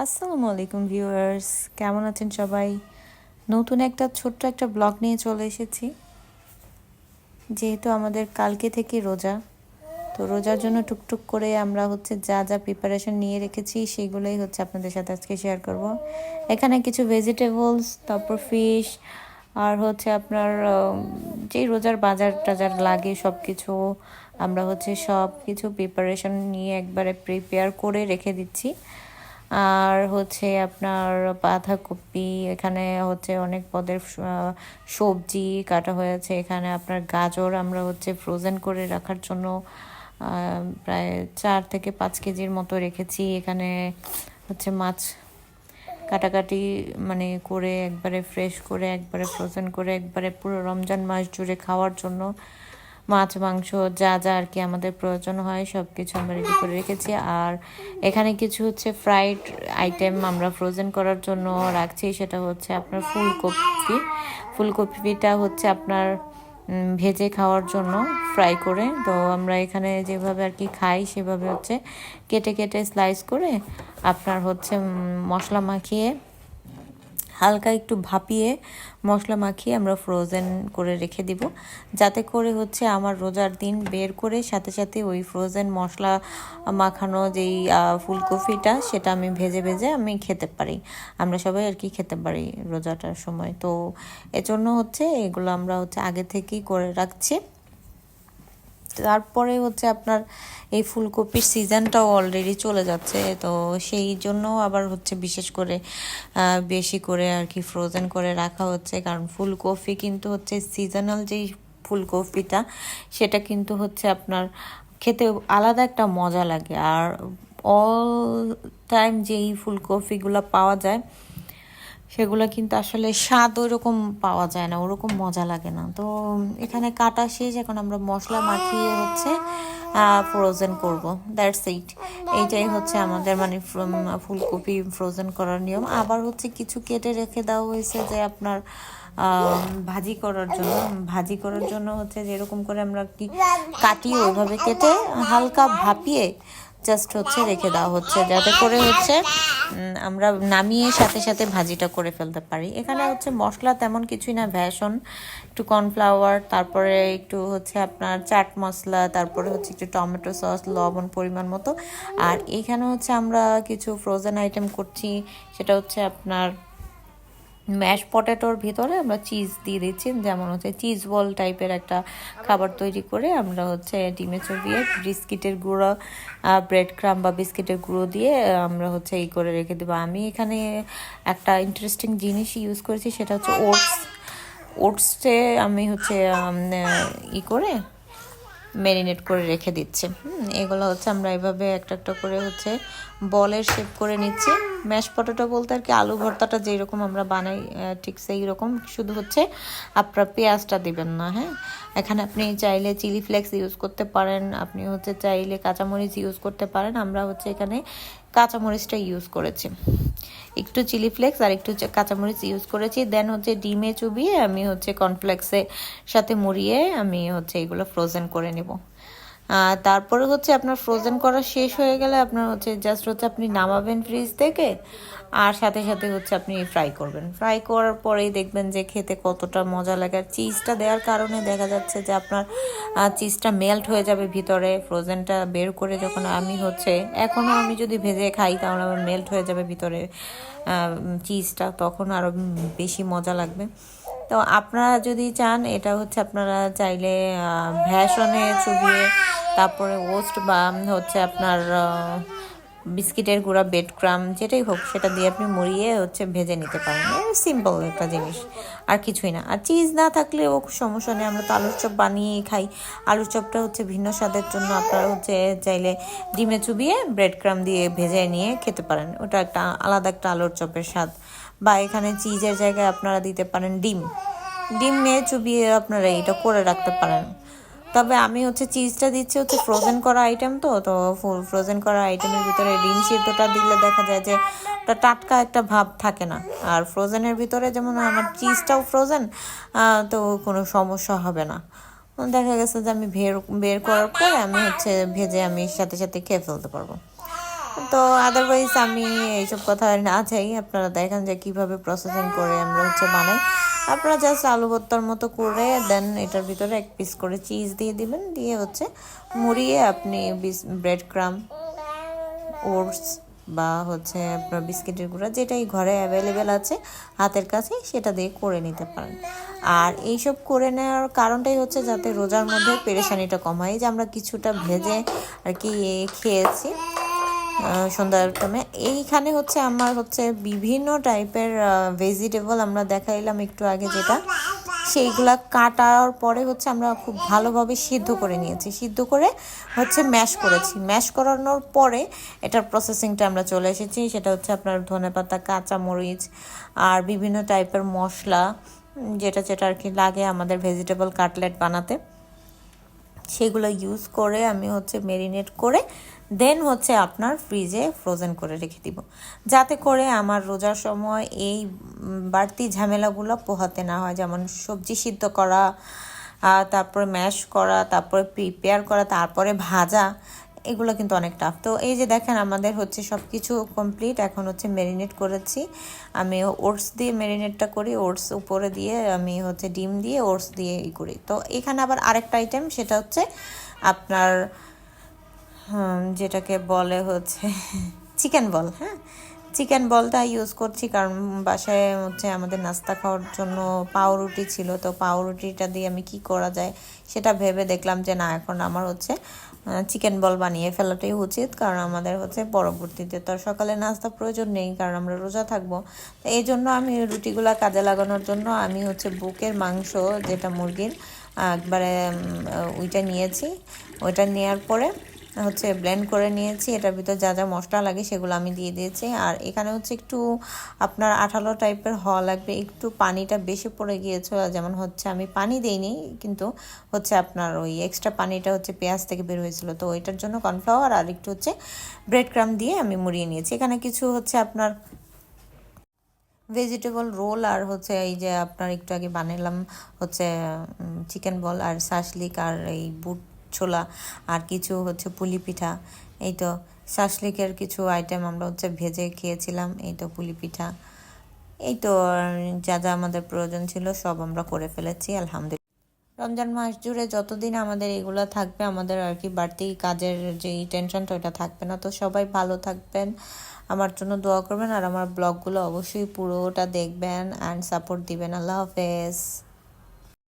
আসসালামু আলাইকুম ভিউয়ার্স, কেমন আছেন সবাই? নতুন একটা ছোট্ট একটা ব্লগ নিয়ে চলে এসেছি। যেহেতু আমাদের কালকে থেকে রোজা, তো রোজার জন্য টুকটুক করে আমরা যা যা প্রিপারেশন নিয়ে রেখেছি সেগুলোই আপনাদের সাথে আজকে শেয়ার করব। এখানে কিছু ভেজিটেবলস, তারপর ফিশ, আর আপনার যেই রোজার বাজার টাজার লাগে সব কিছু আমরা সব কিছু প্রিপারেশন নিয়ে একবারে প্রিপেয়ার করে রেখে দিচ্ছি। আর আপনার বাঁধাকপি, এখানে অনেক পদের সবজি কাটা হয়েছে। এখানে আপনার গাজর আমরা ফ্রোজেন করে রাখার জন্য প্রায় 4 থেকে 5 কেজির মতো রেখেছি। এখানে মাছ কাটাকাটি করে একবারে ফ্রেশ করে একবারে ফ্রোজেন করে একবারে পুরো রমজান মাস জুড়ে খাওয়ার জন্য মাছ মাংস যা যা আর কি আমাদের প্রয়োজন হয় সব কিছু আমরা রেডি করে রেখেছি। আর এখানে কিছু ফ্রাইড আইটেম আমরা ফ্রোজেন করার জন্য রাখছি। সেটা আপনার ফুলকপিটা আপনার ভেজে খাওয়ার জন্য ফ্রাই করে। তো আমরা এখানে যেভাবে আর কি খাই সেভাবে কেটে কেটে স্লাইস করে আপনার মশলা মাখিয়ে হালকা একটু ভাপিয়ে মশলা মাখিয়ে আমরা ফ্রোজেন করে রেখে দিব, যাতে করে আমার রোজার দিন বের করে সাথে সাথে ওই ফ্রোজেন মশলা মাখানো যেই ফুলকপিটা সেটা আমি ভেজে ভেজে আমি খেতে পারি, আমরা সবাই আর কি খেতে পারি রোজাটার সময়। তো এজন্য এগুলো আমরা আগে থেকেই করে রাখছি। তারপরে আপনার এই ফুলকপির সিজনটাও অলরেডি চলে যাচ্ছে, তো সেই জন্য আবার বিশেষ করে বেশি করে আর কি ফ্রোজেন করে রাখা হচ্ছে। কারণ ফুলকপি কিন্তু সিজনাল যেই ফুলকপিটা সেটা কিন্তু আপনার খেতে আলাদা একটা মজা লাগে। আর অল টাইম যেই ফুলকপিগুলো পাওয়া যায় সেগুলো কিন্তু আসলে স্বাদ ওইরকম পাওয়া যায় না, ওরকম মজা লাগে না। তো এখানে কাটা শেষ, এখন আমরা মশলা মাখিয়ে ফ্রোজেন করব, দ্যাটস ইট। এইটাই আমাদের ফুলকপি ফ্রোজেন করার নিয়ম। আবার কিছু কেটে রেখে দেওয়া হয়েছে যে আপনার ভাজি করার জন্য যেরকম করে আমরা কি কাটি ওইভাবে কেটে হালকা ভাপিয়ে জাস্ট রেখে দেওয়া যাতে করে আমরা নামিয়ে সাথে সাথে ভাজিটা করে ফেলতে পারি। এখানে মশলা তেমন কিছুই না, বেসন, একটু কর্নফ্লাওয়ার, তারপরে একটু আপনার চাট মশলা, তারপরে একটু টমেটো সস, লবণ পরিমাণ মতো। আর এখানে আমরা কিছু ফ্রোজেন আইটেম করছি, সেটা আপনার ম্যাশ পটেটোর ভিতরে আমরা চিজ দিয়ে দিচ্ছি। যেমন চিজ বল টাইপের একটা খাবার তৈরি করে আমরা ডিমে চড়িয়ে বিস্কিটের গুঁড়ো, ব্রেড ক্রাম বা বিস্কিটের গুঁড়ো দিয়ে আমরা এই করে রেখে দেবো। আমি এখানে একটা ইন্টারেস্টিং জিনিস ইউজ করেছি, সেটা ওটসে আমি করে ম্যারিনেট করে রেখে দিচ্ছি। এগুলো আমরা এভাবে একটা একটা করে বলের শেপ করে নিচ্ছি। ম্যাশ পটেটো বলতে আর কি আলু ভর্তাটা যেরকম আমরা বানাই ঠিক সেই রকম, শুধু আপনার পেঁয়াজটা দিবেন না। হ্যাঁ, এখানে আপনি চাইলে চিলি ফ্লেক্স ইউজ করতে পারেন, আপনি চাইলে কাঁচামরিচ ইউজ করতে পারেন। আমরা এখানে কাঁচামরিচটা ইউজ করেছি, একটু চিলি ফ্লেক্স আর একটু কাঁচামরিচ ইউজ করেছি। দেন ডিমে চুবিয়ে আমি কর্নফ্লেক্সের সাথে মুড়িয়ে আমি এগুলো ফ্রোজেন করে নেব। তারপরে আপনার ফ্রোজেন করা শেষ হয়ে গেলে আপনার জাস্ট আপনি নামাবেন ফ্রিজ থেকে, আর সাথে সাথে আপনি ফ্রাই করবেন। ফ্রাই করার পরেই দেখবেন যে খেতে কতটা মজা লাগে। আর চিজটা দেওয়ার কারণে দেখা যাচ্ছে যে আপনার চিজটা মেল্ট হয়ে যাবে ভিতরে। ফ্রোজেনটা বের করে যখন আমি এখনও আমি যদি ভেজে খাই তাহলে আমার মেল্ট হয়ে যাবে ভিতরে চিজটা, তখন আরও বেশি মজা লাগবে। তো আপনারা যদি চান এটা আপনারা চাইলে ভ্যাসনে চুবিয়ে তারপরে ওস্ট বা আপনার বিস্কিটের গুঁড়া, ব্রেড ক্রাম, যেটাই হোক সেটা দিয়ে আপনি মুড়িয়ে ভেজে নিতে পারেন। সিম্পল একটা জিনিস, আর কিছুই না। আর চিজ না থাকলেও সমস্যা নেই, আমরা তো আলুর চপ বানিয়েই খাই। আলুর চপটা ভিন্ন স্বাদের জন্য আপনারা চাইলে ডিমে চুবিয়ে ব্রেড ক্রাম দিয়ে ভেজে নিয়ে খেতে পারেন, ওটা একটা আলাদা একটা আলুর চপের স্বাদ। বা এখানে চিজের জায়গায় আপনারা দিতে পারেন ডিমে চুবিয়ে আপনারা এটা করে রাখতে পারেন। তবে আমি চিজটা দিচ্ছি ফ্রোজেন করা আইটেম, তো ফ্রোজেন করা আইটেমের ভিতরে ডিম সিদ্ধটা দিলে দেখা যায় যে ওটা টাটকা একটা ভাব থাকে না। আর ফ্রোজেনের ভিতরে যেমন আমার চিজটাও ফ্রোজেন, তো কোনো সমস্যা হবে না। দেখা গেছে যে আমি বের করার পরে আমি ভেজে আমি সাথে সাথে খেয়ে ফেলতে পারবো। তো আদারওয়াইজ আমি এইসব কথা না চাই, আপনারা দেখেন যে কিভাবে প্রসেসিং করে আমরা হচ্ছে বানাই। আপনারা জাস্ট আলু ভর্তার মতো করে দেন এটার ভিতরে এক পিস করে চিজ দিয়ে দিবেন, দিয়ে হচ্ছে মুড়িয়ে আপনি ব্রেড ক্রাম, ওটস বা হচ্ছে আপনার বিস্কিটের গুঁড়া যেটাই ঘরে অ্যাভেলেবেল আছে হাতের কাছে সেটা দিয়ে করে নিতে পারেন। আর এইসব করে নেওয়ার কারণটাই হচ্ছে যাতে রোজার মধ্যে পেরেশানিটা কম হয়। এই যে আমরা কিছুটা ভেজে আর কি খেয়েছি সন্ধ্যার টাইমে। এইখানে হচ্ছে আমার হচ্ছে বিভিন্ন টাইপের ভেজিটেবল আমরা দেখাইলাম একটু আগে, যেটা সেইগুলা কাটার পরে হচ্ছে আমরা খুব ভালোভাবে সিদ্ধ করে নিয়েছি, সিদ্ধ করে হচ্ছে ম্যাশ করেছি। ম্যাশ করানোর পরে এটার প্রসেসিংটা আমরা চলে এসেছি, সেটা হচ্ছে আপনার ধনেপাতা, কাঁচামরিচ আর বিভিন্ন টাইপের মশলা, যেটা যেটা আর কি লাগে আমাদের ভেজিটেবল কাটলেট বানাতে, সেগুলো ইউজ করে আমি হচ্ছে মেরিনেট করে দেন হচ্ছে আপনার ফ্রিজে ফ্রোজেন করে রেখে দিব, যাতে করে আমার রোজার সময় এই বাড়তি ঝামেলাগুলো পোহাতে না হয়। যেমন সবজি সিদ্ধ করা, তারপরে ম্যাশ করা, তারপরে প্রিপেয়ার করা, তারপরে ভাজা, এগুলো কিন্তু অনেক টাফ। তো এই যে দেখেন আমাদের হচ্ছে সব কিছু কমপ্লিট। এখন হচ্ছে ম্যারিনেট করেছি আমি, ওটস দিয়ে ম্যারিনেটটা করি, ওটস উপরে দিয়ে আমি হচ্ছে ডিম দিয়ে ওটস দিয়ে করি। তো এখানে আবার আরেকটা আইটেম, সেটা হচ্ছে আপনার যেটাকে বলে হচ্ছে চিকেন বল। হ্যাঁ, চিকেন বলটা ইউজ করছি কারণ বাসায় হচ্ছে আমাদের নাস্তা খাওয়ার জন্য পাউরুটি ছিল। তো পাউরুটিটা দিয়ে আমি কি করা যায় সেটা ভেবে দেখলাম যে না, এখন আমার হচ্ছে চিকেন বল বানিয়ে ফেলাটাই উচিত, কারণ আমাদের হচ্ছে পরবর্তীতে তো সকালে নাস্তা প্রয়োজন নেই, কারণ আমরা রোজা থাকবো। তো এই জন্য আমি রুটিগুলা কাজে লাগানোর জন্য আমি হচ্ছে বুকের মাংস, যেটা মুরগির, একবারে ওইটা নিয়েছি। ওইটা নেওয়ার পরে হচ্ছে ব্লেন্ড করে নিয়েছি, এটার ভিতর যা যা মশলা লাগে সেগুলো আমি দিয়ে দিয়েছি। আর এখানে হচ্ছে একটু আপনার আঠালো টাইপের হওয়া লাগবে, একটু পানিটা বেশি পড়ে গিয়েছে, যেমন হচ্ছে আমি পানি দেইনি, কিন্তু হচ্ছে আপনার ওই এক্সট্রা পানিটা হচ্ছে পেঁয়াজ থেকে বের হয়েছিল। তো ওইটার জন্য কর্নফ্লাওয়ার আর একটু হচ্ছে ব্রেড ক্রাম দিয়ে আমি মুড়িয়ে নিয়েছি। এখানে কিছু হচ্ছে আপনার ভেজিটেবল রোল আর হচ্ছে এই যে আপনার একটু আগে বানালাম হচ্ছে চিকেন বল আর শাসলিক আর এই বুট ছোলা আর কিছু হচ্ছে পুলি পিঠা। এই তো শাসলিকের কিছু আইটেম আমরা হচ্ছে ভেজে খেয়েছিলাম। এই তো পুলি পিঠা, এই তো যা যা আমাদের প্রয়োজন ছিল সব আমরা করে ফেলেছি আলহামদুলিল্লাহ। রমজান মাস জুড়ে যতদিন আমাদের এগুলো থাকবে, আমাদের আর কি বাড়তি কাজের যে টেনশনটা ওটা থাকবে না। তো সবাই ভালো থাকবেন, আমার জন্য দোয়া করবেন, আর আমার ব্লগগুলো অবশ্যই পুরোটা দেখবেন অ্যান্ড সাপোর্ট দিবেন। আল্লাহ হাফেজ।